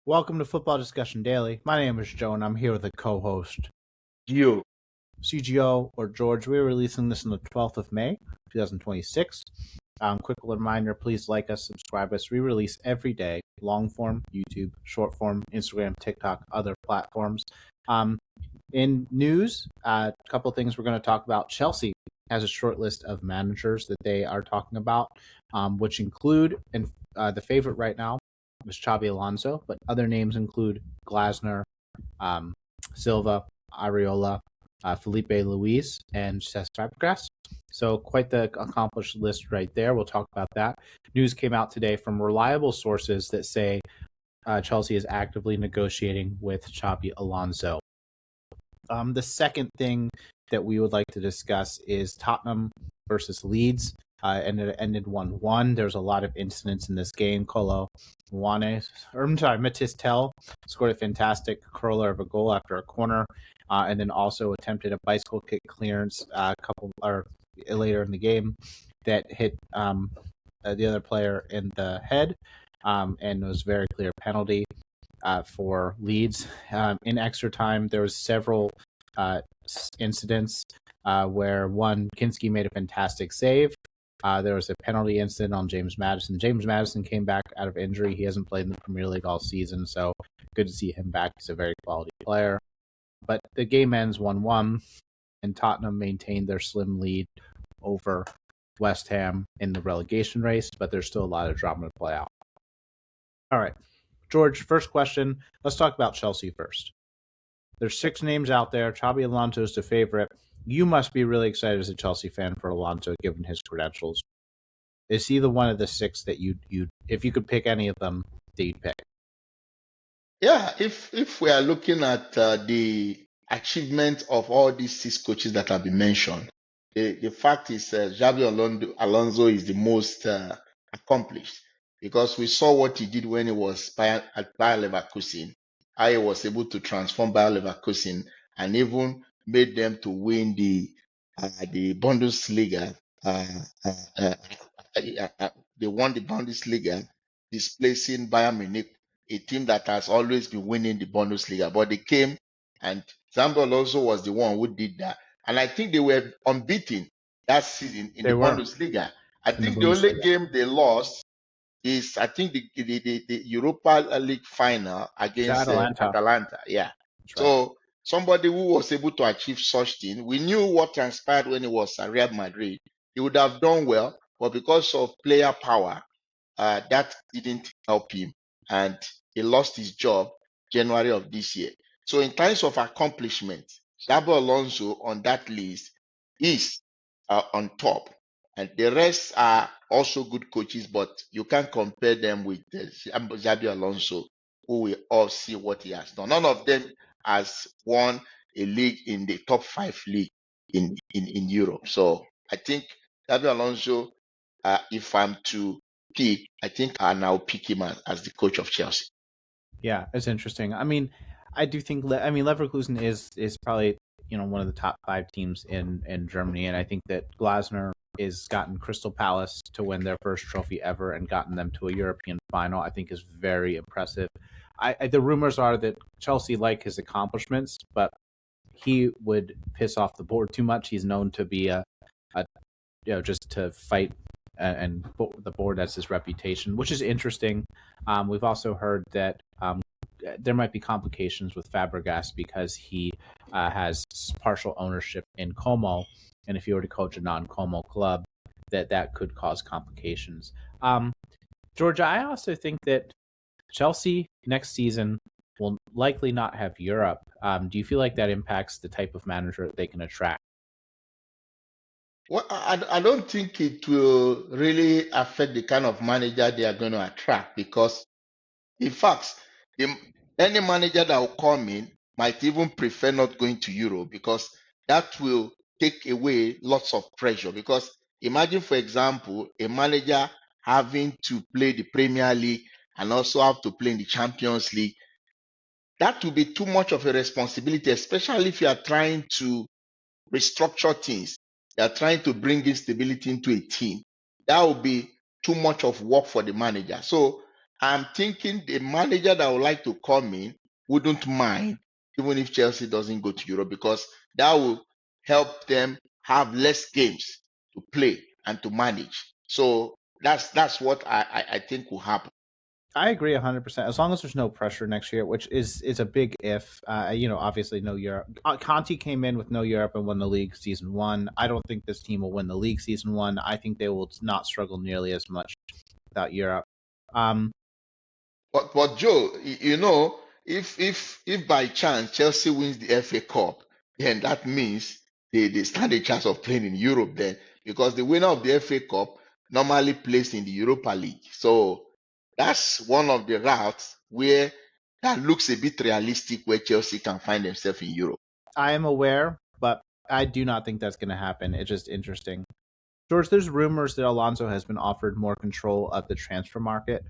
Welcome to Football Discussion Daily. My name is Joe, and I'm here with a co-host, You. CGO or George. We're releasing this on the 12th of May, 2026. Quick reminder, please like us, subscribe us. We release every day, long form, YouTube, short form, Instagram, TikTok, other platforms. In news, a couple of things we're going to talk about. Chelsea has a short list of managers that they are talking about, which include, and the favorite right now is Xabi Alonso, but other names include Glasner, Silva, Areola, Felipe Luis, and Cesc Fabregas. So quite the accomplished list right there. We'll talk about that. News came out today from reliable sources that say Chelsea is actively negotiating with Xabi Alonso. The second thing that we would like to discuss is Tottenham versus Leeds. And it ended 1-1. There's a lot of incidents in this game. Matisse Tell scored a fantastic curler of a goal after a corner, and then also attempted a bicycle kick clearance later in the game that hit the other player in the head, and it was a very clear penalty for Leeds. In extra time, there was several incidents where Kinski made a fantastic save. There was a penalty incident on James Madisson. James Madisson came back out of injury. He hasn't played in the Premier League all season, so good to see him back. He's a very quality player. But the game ends 1-1, and Tottenham maintained their slim lead over West Ham in the relegation race, but there's still a lot of drama to play out. All right, George, first question. Let's talk about Chelsea first. There's 6 names out there. Xabi Alonso is the favorite. You must be really excited as a Chelsea fan for Alonso, given his credentials. Is he the one of the 6 that you if you could pick any of them, that you'd pick? Yeah, if we are looking at the achievement of all these 6 coaches that have been mentioned, the fact is Xabi Alonso is the most accomplished, because we saw what he did when he was at Bayer Leverkusen, how he was able to transform Bayer Leverkusen and even made them to win the Bundesliga. They won the Bundesliga, displacing Bayern Munich, a team that has always been winning the Bundesliga. But they came, and Xabi Alonso was the one who did that. And I think they were unbeaten that season in the Bundesliga. I think the only game they lost is, I think, the Europa League final against Atalanta. Yeah. So somebody who was able to achieve such thing, we knew what transpired when he was at Real Madrid. He would have done well, but because of player power, that didn't help him, and he lost his job January of this year. So in terms of accomplishment, Xabi Alonso on that list is on top, and the rest are also good coaches, but you can't compare them with Xabi Alonso, who we all see what he has done. None of them has won a league in the top 5 league in Europe. So I think Xabi Alonso, if I'm to pick, I think I'll pick him as the coach of Chelsea. Yeah, it's interesting. I mean, I do think Leverkusen is probably one of the top 5 teams in Germany, and I think that Glasner has gotten Crystal Palace to win their first trophy ever and gotten them to a European final. I think is very impressive. The rumors are that Chelsea like his accomplishments, but he would piss off the board too much. He's known to be just to fight, and the board has his reputation, which is interesting. We've also heard that there might be complications with Fabregas because he has partial ownership in Como, and if he were to coach a non-Como club, that could cause complications. Georgia, I also think that Chelsea next season will likely not have Europe. Do you feel like that impacts the type of manager that they can attract? Well, I don't think it will really affect the kind of manager they are going to attract, because, in fact, any manager that will come in might even prefer not going to Europe, because that will take away lots of pressure. Because imagine, for example, a manager having to play the Premier League and also have to play in the Champions League. That will be too much of a responsibility, especially if you are trying to restructure things. You are trying to bring in stability into a team. That will be too much of work for the manager. So I'm thinking the manager that would like to come in wouldn't mind even if Chelsea doesn't go to Europe, because that will help them have less games to play and to manage. So that's what I think will happen. I agree 100%. As long as there's no pressure next year, which is a big if. Obviously no Europe. Conti came in with no Europe and won the league season one. I don't think this team will win the league season one. I think they will not struggle nearly as much without Europe. Um, But Joe, if by chance Chelsea wins the FA Cup, then that means they stand a chance of playing in Europe then, because the winner of the FA Cup normally plays in the Europa League. So that's one of the routes where that looks a bit realistic, where Chelsea can find themselves in Europe. I am aware, but I do not think that's going to happen. It's just interesting. George, there's rumors that Alonso has been offered more control of the transfer market.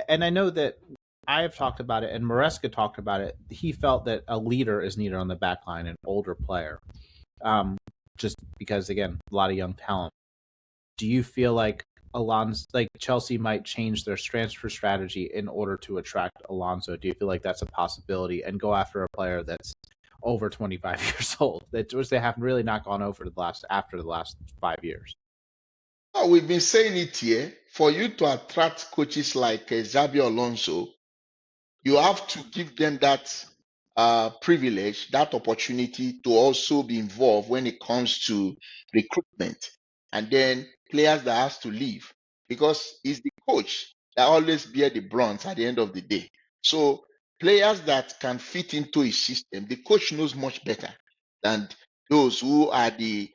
And I know that I have talked about it, and Maresca talked about it. He felt that a leader is needed on the back line, an older player. Just because, again, a lot of young talent. Do you feel like Chelsea might change their transfer strategy in order to attract Alonso? Do you feel like that's a possibility and go after a player that's over 25 years old, which they have really not gone over after the last 5 years? Oh, we've been saying it here. For you to attract coaches like Xabi Alonso, you have to give them that privilege, that opportunity to also be involved when it comes to recruitment, and then players that has to leave, because it's the coach that always bear the brunt at the end of the day. So players that can fit into his system, the coach knows much better than those who are the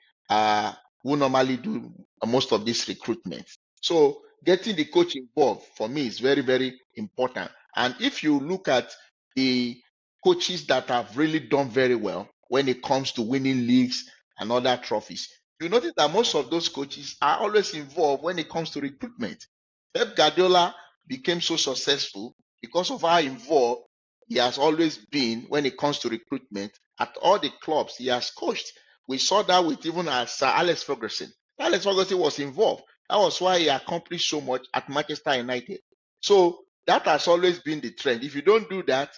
who normally do most of this recruitment. So getting the coach involved for me is very, very important. And if you look at the coaches that have really done very well when it comes to winning leagues and other trophies, you notice that most of those coaches are always involved when it comes to recruitment. Pep Guardiola became so successful because of how involved he has always been when it comes to recruitment at all the clubs he has coached. We saw that with even Sir Alex Ferguson. Alex Ferguson was involved. That was why he accomplished so much at Manchester United. So that has always been the trend. If you don't do that,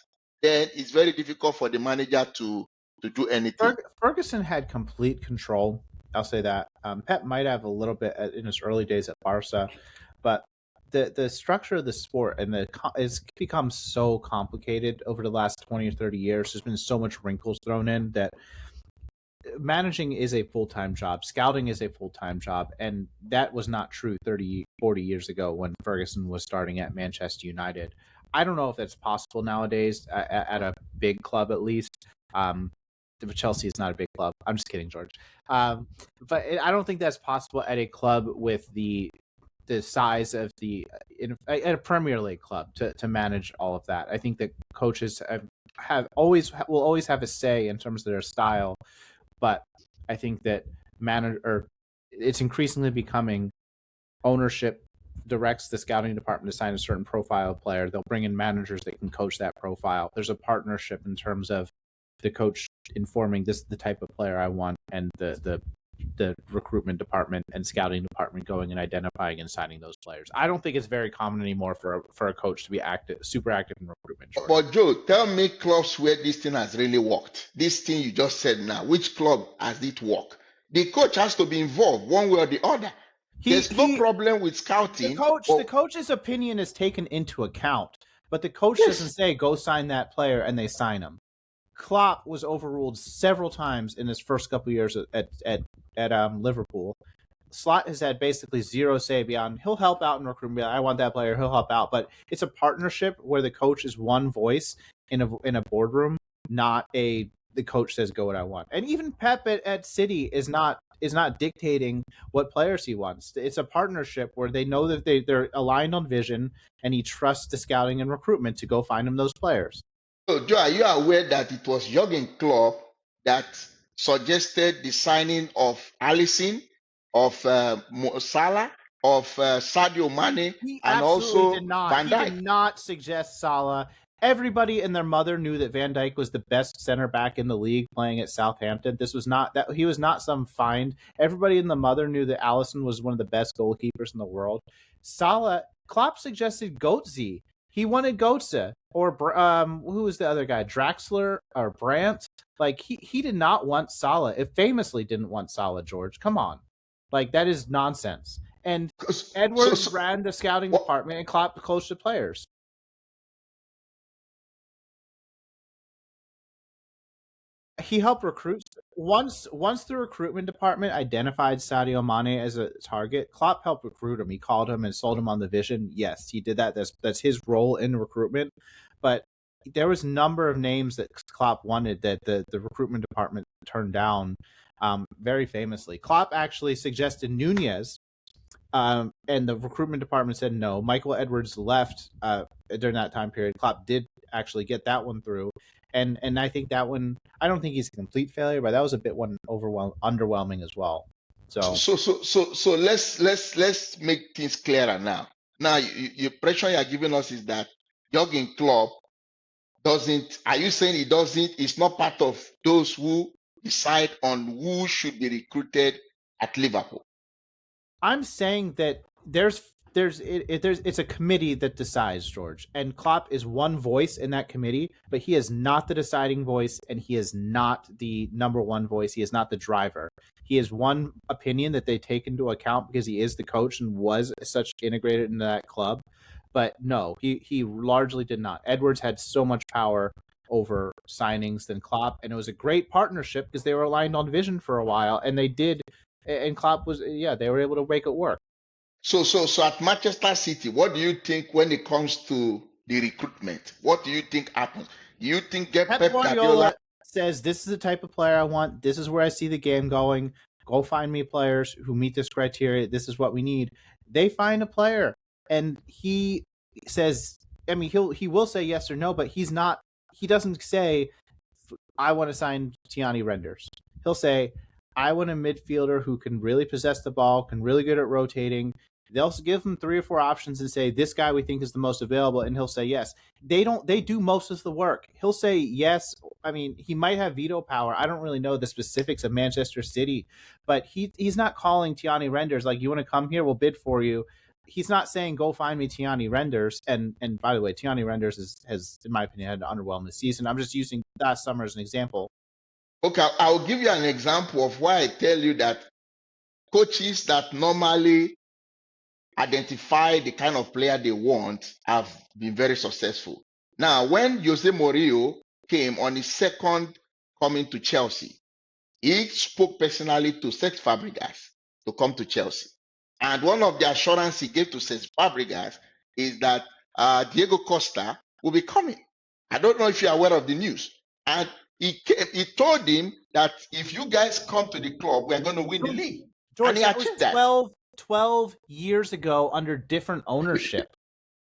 then it's very difficult for the manager to do anything. Ferguson had complete control. I'll say that. Pep might have a little bit in his early days at Barca, but the structure of the sport and it's become so complicated over the last 20 or 30 years. There's been so much wrinkles thrown in that managing is a full-time job. Scouting is a full-time job. And that was not true 30, 40 years ago when Ferguson was starting at Manchester United. I don't know if that's possible nowadays at a big club, at least. Chelsea is not a big club. I'm just kidding, George. But I don't think that's possible at a club with the size of at a Premier League club to manage all of that. I think that coaches will always have a say in terms of their style, but I think that it's increasingly becoming ownership directs the scouting department to sign a certain profile player. They'll bring in managers that can coach that profile. There's a partnership in terms of the coach informing this is the type of player I want, and the recruitment department and scouting department going and identifying and signing those players. I don't think it's very common anymore for a coach to be super active in recruitment. George. But Joe, tell me clubs where this thing has really worked. This thing you just said now, which club has it worked? The coach has to be involved one way or the other. There's no problem with scouting. The coach's opinion is taken into account, but the coach doesn't say go sign that player and they sign him. Klopp was overruled several times in his first couple of years at Liverpool. Slot has had basically zero say beyond he'll help out in recruitment. I want that player, he'll help out, but it's a partnership where the coach is one voice in a boardroom, not the coach says go what I want. And even Pep at City is not dictating what players he wants. It's a partnership where they know that they're aligned on vision, and he trusts the scouting and recruitment to go find him those players. So, Joe, are you aware that it was Jurgen Klopp that suggested the signing of Alisson, of Salah, of Sadio Mane, and also Van Dijk? He did not suggest Salah. Everybody and their mother knew that Van Dijk was the best center back in the league playing at Southampton. This was not that he was not some find. Everybody and the mother knew that Alisson was one of the best goalkeepers in the world. Salah Klopp suggested Goetze. He wanted Goetze or who was the other guy? Draxler or Brandt? Like he did not want Salah. It famously didn't want Salah. George, come on, like that is nonsense. And Edwards ran the scouting department, and Klopp coached the players. He helped recruit. Once the recruitment department identified Sadio Mane as a target, Klopp helped recruit him. He called him and sold him on the vision. Yes, he did that. That's his role in recruitment. But there was a number of names that Klopp wanted that the recruitment department turned down. Very famously, Klopp actually suggested Nunez, and the recruitment department said no. Michael Edwards left during that time period. Klopp did actually get that one through. And I think that one, I don't think he's a complete failure, but that was a bit underwhelming as well. So let's make things clearer now. Now, your pressure you're giving us is that Jurgen Klopp doesn't. Are you saying he doesn't? It's not part of those who decide on who should be recruited at Liverpool. I'm saying that it's a committee that decides, George, and Klopp is one voice in that committee, but he is not the deciding voice, and he is not the number one voice. He is not the driver. He is one opinion that they take into account because he is the coach and was such integrated into that club. But no, he largely did not. Edwards had so much power over signings than Klopp, and it was a great partnership because they were aligned on vision for a while, and they did. And Klopp they were able to make it work. So at Manchester City, what do you think when it comes to the recruitment? What do you think happens? Do you think Pep Guardiola says, this is the type of player I want. This is where I see the game going. Go find me players who meet this criteria. This is what we need. They find a player, and he says, I mean, he will say yes or no, but he doesn't say, I want to sign Tiani Renders. He'll say, I want a midfielder who can really possess the ball, can really good at rotating. They'll give him 3 or 4 options and say, this guy we think is the most available, and he'll say yes. They do most of the work. He'll say yes. I mean, he might have veto power. I don't really know the specifics of Manchester City, but he's not calling Tiani Renders like, you want to come here, we'll bid for you. He's not saying, go find me Tiani Renders. And by the way, Tiani Renders has, in my opinion, had an underwhelming season. I'm just using last summer as an example. Okay, I'll give you an example of why I tell you that coaches that normally identify the kind of player they want have been very successful. Now, when Jose Mourinho came on his second coming to Chelsea, he spoke personally to Cesc Fabregas to come to Chelsea. And one of the assurances he gave to Cesc Fabregas is that Diego Costa will be coming. I don't know if you're aware of the news. And he told him that if you guys come to the club, we're going to win the league. George, that was 12 years ago under different ownership.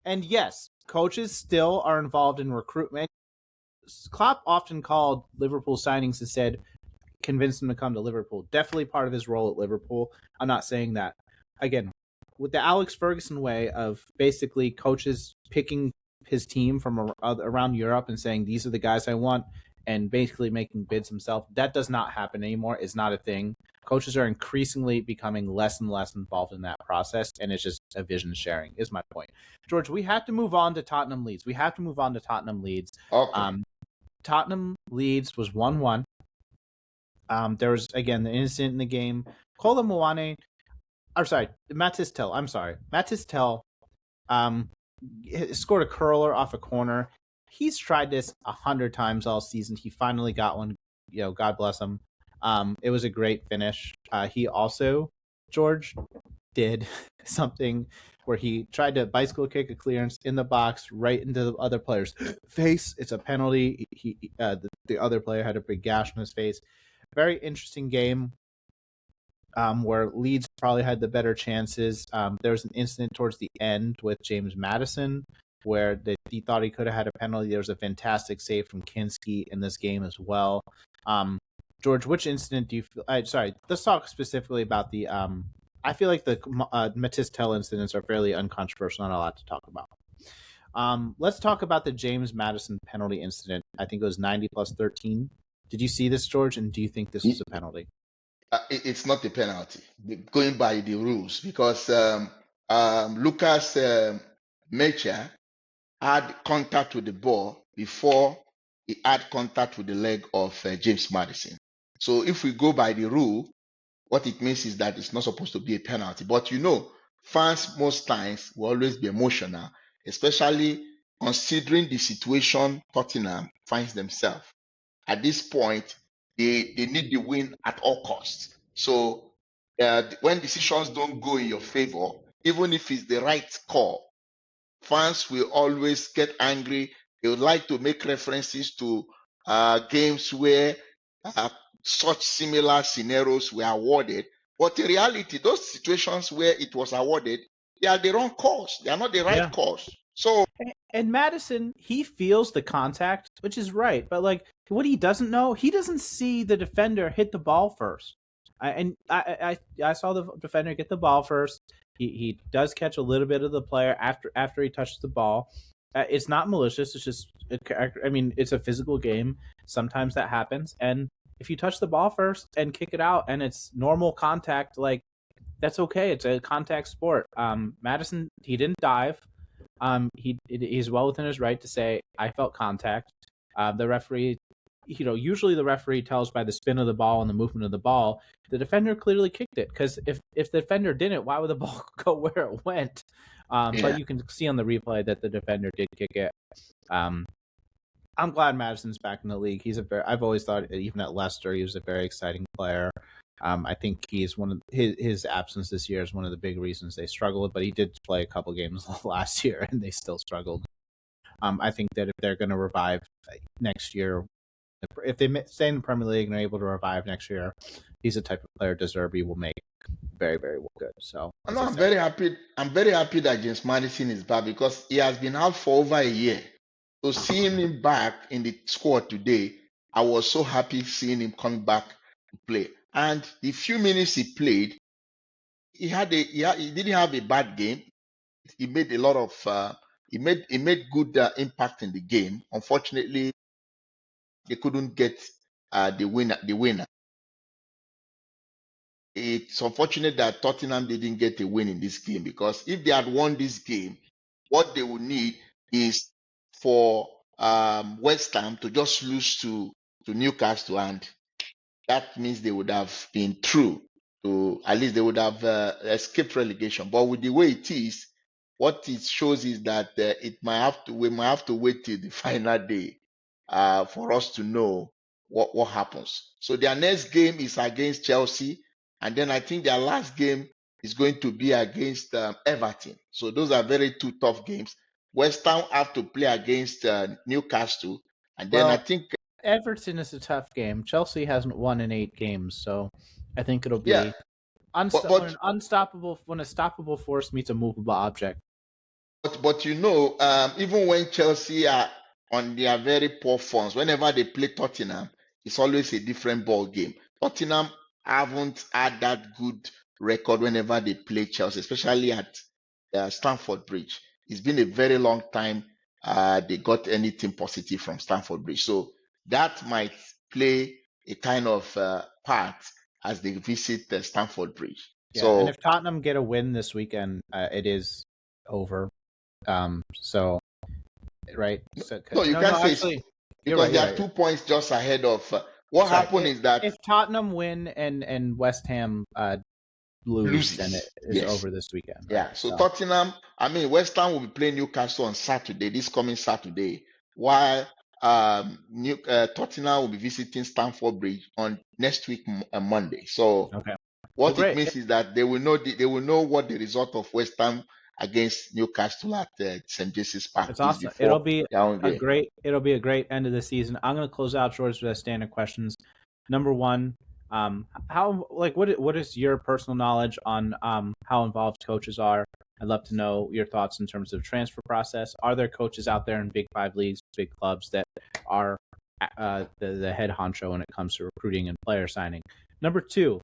And yes, coaches still are involved in recruitment. Klopp often called Liverpool signings and said, convince them to come to Liverpool. Definitely part of his role at Liverpool. I'm not saying that. Again, with the Alex Ferguson way of basically coaches picking his team from around Europe and saying, these are the guys I want, and basically making bids himself, that does not happen anymore. It's not a thing. Coaches are increasingly becoming less and less involved in that process, and it's just a vision sharing, is my point. George, we have to move on to Tottenham Leeds. Okay. Tottenham Leeds was 1-1. There was, again, the incident in the game. Matis Tell scored a curler off a corner. He's tried this 100 times all season. He finally got one. God bless him. It was a great finish. He also, George, did something where he tried to bicycle kick a clearance in the box right into the other player's face. It's a penalty. The other player had a big gash on his face. Very interesting game where Leeds probably had the better chances. There was an incident towards the end with James Madisson where he thought he could have had a penalty. There was a fantastic save from Kinski in this game as well. George, which incident do you feel? Let's talk specifically about the. I feel like the Matis Tell incidents are fairly uncontroversial, not a lot to talk about. Let's talk about the James Madisson penalty incident. I think it was 90 plus 13. Did you see this, George? And do you think this was a penalty? It's not a penalty, going by the rules, because Lucas Mecha had contact with the ball before he had contact with the leg of James Madison. So if we go by the rule, what it means is that it's not supposed to be a penalty. But fans most times will always be emotional, especially considering the situation Tottenham finds themselves. At this point, they need the win at all costs. So when decisions don't go in your favor, even if it's the right call, fans will always get angry. They would like to make references to games where uh, such similar scenarios were awarded. But in reality, those situations where it was awarded, they are the wrong calls. They are not the right calls. So, and Madison, he feels the contact, which is right. But like, what he doesn't know, he doesn't see the defender hit the ball first. I saw the defender get the ball first. He does catch a little bit of the player after he touches the ball. It's not malicious. It's just, I mean, it's a physical game. Sometimes that happens. And if you touch the ball first and kick it out, and it's normal contact, like, that's okay. It's a contact sport. Madison, he didn't dive. He's well within his right to say, I felt contact. The referee, usually the referee tells by the spin of the ball and the movement of the ball. The defender clearly kicked it, because if the defender didn't, why would the ball go where it went? But you can see on the replay that the defender did kick it. I'm glad Madison's back in the league. I've always thought, even at Leicester, he was a very exciting player. I think he's one of his absence this year is one of the big reasons they struggled, but he did play a couple games last year and they still struggled. I think that if they're going to revive next year, if they stay in the Premier League and are able to revive next year, he's the type of player De Zerbi will make very, very good. So I'm very happy. I'm very happy that James Madison is back, because he has been out for over a year. So seeing him back in the squad today, I was so happy seeing him coming back to play. And the few minutes he played, he didn't have a bad game. He made a lot of he made good impact in the game. Unfortunately, they couldn't get the winner. It's unfortunate that Tottenham didn't get a win in this game, because if they had won this game, what they would need is for West Ham to just lose to Newcastle, and that means they would have been through to, at least they would have escaped relegation. But with the way it is, what it shows is that we might have to wait till the final day for us to know what happens. So their next game is against Chelsea, and then I think their last game is going to be against Everton. So those are very two tough games. West Ham have to play against Newcastle, and then I think Everton is a tough game. Chelsea hasn't won in 8 games, so I think it'll be yeah. when an unstoppable force meets a movable object. But even when Chelsea are on their very poor forms, whenever they play Tottenham, it's always a different ball game. Tottenham haven't had that good record whenever they play Chelsea, especially at Stamford Bridge. It's been a very long time they got anything positive from Stamford Bridge. So that might play a kind of part as they visit Stamford Bridge. Yeah, and if Tottenham get a win this weekend, it is over. So, right? So, no, you can't say actually, because there are 2 points just ahead of. What happened is that if Tottenham win and West Ham lose, then it is over this weekend. Right? Yeah. So Tottenham, West Ham will be playing Newcastle on Saturday, this coming Saturday, while Tottenham will be visiting Stamford Bridge on next week Monday. So what it means is that they will know what the result of West Ham against Newcastle at St. James's Park is awesome. It'll be a great end of the season. I'm going to close out George with standard questions. Number one, what is your personal knowledge on how involved coaches are? I'd love to know your thoughts in terms of transfer process. Are there coaches out there in Big 5 leagues, big clubs that are the head honcho when it comes to recruiting and player signing? Number two,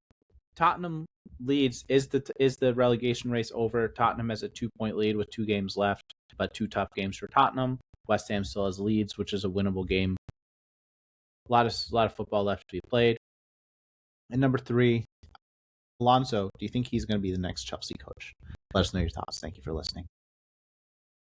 Tottenham Leeds, is the relegation race over? Tottenham has a 2-point lead with 2 games left, but 2 tough games for Tottenham. West Ham still has Leeds, which is a winnable game. A lot of football left to be played. And number 3, Alonso, do you think he's going to be the next Chelsea coach? let us know your thoughts. Thank you for listening.